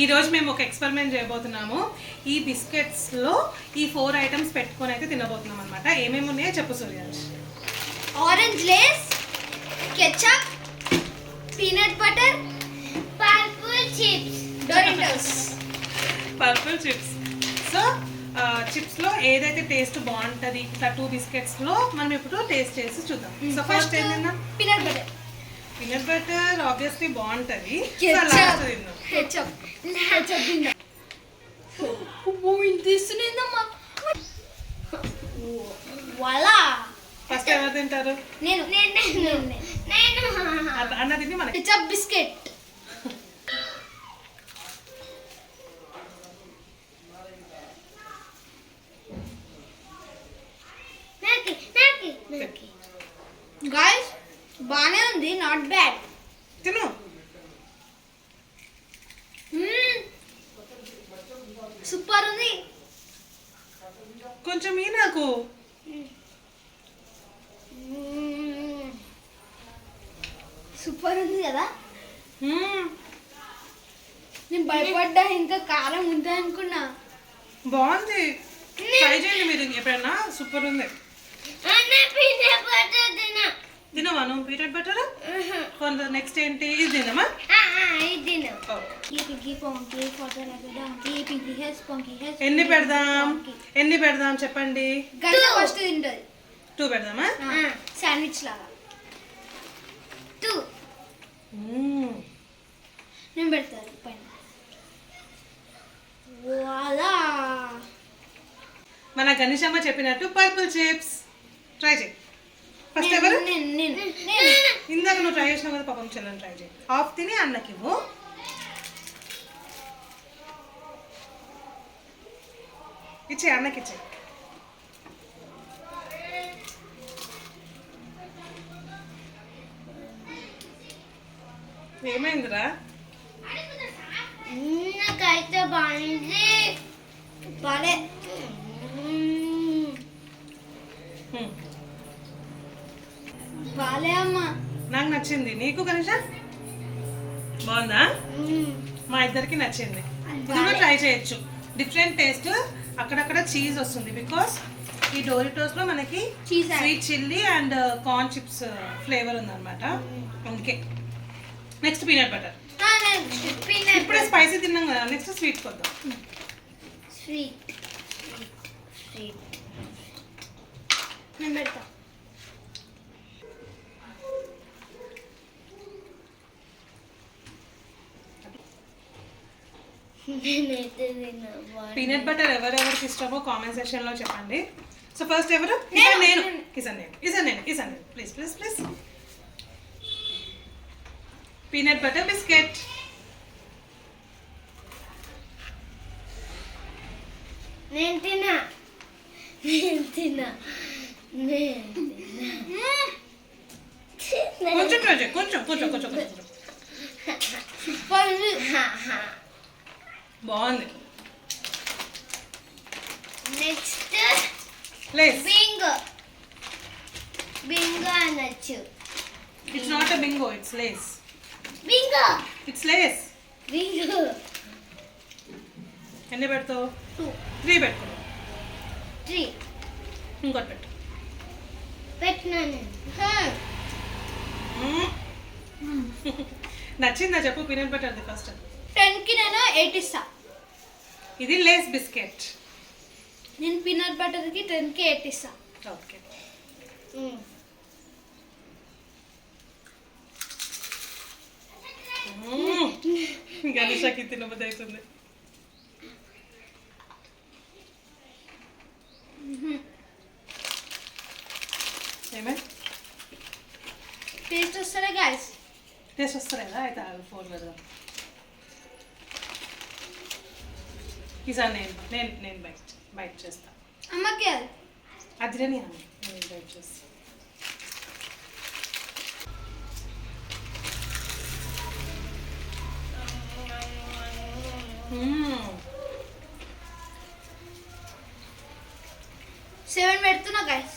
ఈరోజు మేము ఒక ఎక్స్పెరిమెంట్ చేయబోతున్నాము. ఈ బిస్కెట్స్లో ఈ 4 ఐటమ్స్ పెట్టుకొని అయితే తినబోతున్నాం అనమాట. ఏమేమి ఉన్నాయో చెప్పు Suryash. Orange Lay's, ketchup, peanut butter, purple chips, Doritos. Purple chips. So చిప్స్లో ఏదైతే టేస్ట్ బాగుంటుంది ఇట్లా 2 బిస్కెట్స్లో మనం ఇప్పుడు టేస్ట్ చేసి చూద్దాం. సో ఫస్ట్ ఏం తిందాం? Peanut butter. Peanut butter obviously బాగుంటుంది. కెచప్ తిందాం. తీస్తున్నామా వాలా. ఫస్ట్ ఎవరు తింటారు? నేను అన్న తిని మనకి కెచప్ బిస్కెట్. గాయ్స్ బానే ఉంది, నాట్ బ్యాడ్. తిను. సూపర్ ఉంది. కొంచెం ఈ నాకు సూపర్ ఉంది కదా. నేను భయపడ్డా ఇంకా కారం ఉంది అనుకున్నా. బాగుంది, ట్రై చేయండి మీరు ఎప్పుడైనా. సూపర్ ఉంది. తినవా నువ్వు పీనట్ బటర్? నెక్స్ట్ ఏంటి? ఇది తినమా? ఎన్ని పెడదాం చెప్పండి. ఫస్ట్ తింటది. 2 పెడదామా? శాండ్విచ్ లాగా 2 నేను పెడతాను పైన. వాలా. మన గణేశమ్మ చెప్పినట్టు పర్పుల్ చిప్స్ ట్రై చేయి. ఫస్ట్ ఎవరు? ఇందాక నువ్వు ట్రై చేసినావు కదా, పాపం చెల్లని ట్రై చేయి. హాఫ్ తిని అన్నకి ఇవ్వు. ఇచ్చే అన్నకి ఇచ్చే. ఏమైందిరా? నాకైతే బాగుంది. బాలే. బాలే అమ్మా. నాకు నచ్చింది. నీకు గణేష బాగుందా? మా ఇద్దరికి నచ్చింది. ఇది ట్రై చేయొచ్చు. Different taste. అక్కడక్కడ చీజ్ వస్తుంది బికాస్ ఈ డోరిటోస్లో మనకి sweet chilli and corn chips flavour ఉందన్నమాట. అందుకే నెక్స్ట్ పీనట్ బటర్. ఇప్పుడే స్పైసీ తిన్నాం కదా, నెక్స్ట్ స్వీట్ కొద్దాం. స్వీట్ నేను పెడతా. పీనట్ బటర్ ఎవరెవరికి ఇష్టమో కామెంట్ సెక్షన్ లో చెప్పండి. సో ఫస్ట్ ఎవరు? నేను please please please. Peanut butter biscuit. నేను తిన్నా. కొంచెం ట్రై చేయి. కొంచెం బాగుంది. Next Lays. బింగో అనొచ్చు. It's not a bingo, it's Lays. Bingo it's Lays. Bingo. ఎన్ని పెడతావు? 3 పెట్టుకో. 3 ఇంకోటి పెట్టు. పెట్టినాను. నచ్చిందా చెప్పు పీనట్ బటర్ అది ఫస్ట్. 10కి నేను 8 ఇస్తా. ఇది లేస్ బిస్కెట్. నేను పీనట్ బటర్కి 10కి 8 ఇస్తా. ఓకే. గణేషకి తినబుద్ధి అవుతుంది. ఏమే టేస్ట్ వస్తారా గాయస్? టేస్ట్ వస్తారా? అయితే 4 పెడదాం. ఈసారి నేను బైట్ చేస్తా. అమ్మకి అదిరని అమ్మ నేను బైట్ చేస్తా. సెవెన్ పెడుతున్నా గైస్.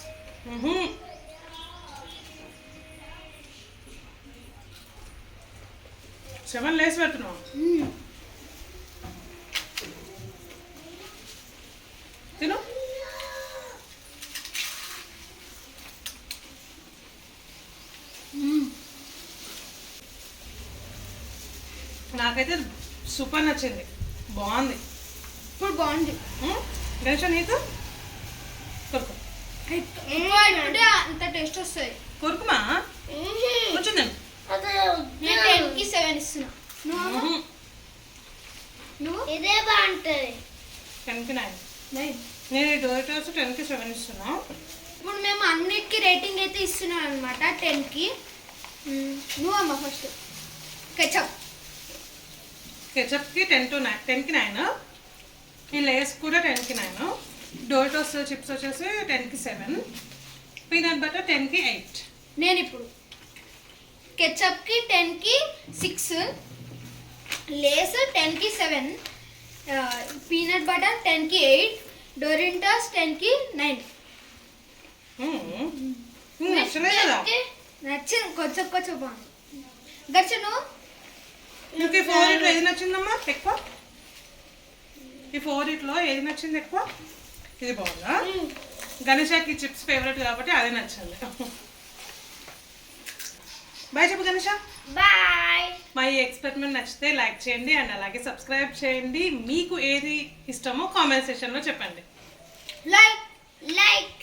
7 లేస్ పెడుతున్నావు. నాకైతే సూపర్ నచ్చింది, బాగుంది. ఇప్పుడు బాగుంది. గణేష నీకు కొరుకు అంత టేస్ట్ వస్తుంది. కొరుకుమా వచ్చింది. నేను 10కి 7 ఇస్తున్నా. నువ్వు ఇదే బాగుంటది. 10కి 9. 9. నేను ఈ డోరిటోస్ 10కి 7 ఇస్తున్నా. ఇప్పుడు మేము అన్నిటికీ రేటింగ్ అయితే ఇస్తున్నాం అనమాట 10కి. నువ్వు అమ్మ ఫస్ట్. కెచప్ కెచప్కి 10కి 9. ఈ లేస్ కూడా 10కి 9. డోరిటోస్ చిప్స్ వచ్చేసి 10కి 7. పీనట్ బటర్ 10కి 8. నేను ఇప్పుడు కెచప్కి 10కి 6, లేస్ 10కి 7, పీనట్ బటర్ 10కి 8, డోరింటోస్ 10కి 9. నచ్చలేదు కదా? నచ్చింది, కొంచెం కొంచెం బాగుంది. గచ్చను మీకు ఈ 4 ఏది నచ్చిందమ్మా ఎక్కువ? ఈ 4 ఏది నచ్చింది ఎక్కువ? ఇది బాగుందా? గణేషకి చిప్స్ ఫేవరెట్ కాబట్టి అదే నచ్చింది. బాయ్ చెప్పు గణేష. బాయ్. మా ఈ ఎక్స్పెరిమెంట్ నచ్చితే లైక్ చేయండి అండ్ అలాగే సబ్స్క్రైబ్ చేయండి. మీకు ఏది ఇష్టమో కామెంట్ సెక్షన్లో చెప్పండి. Like like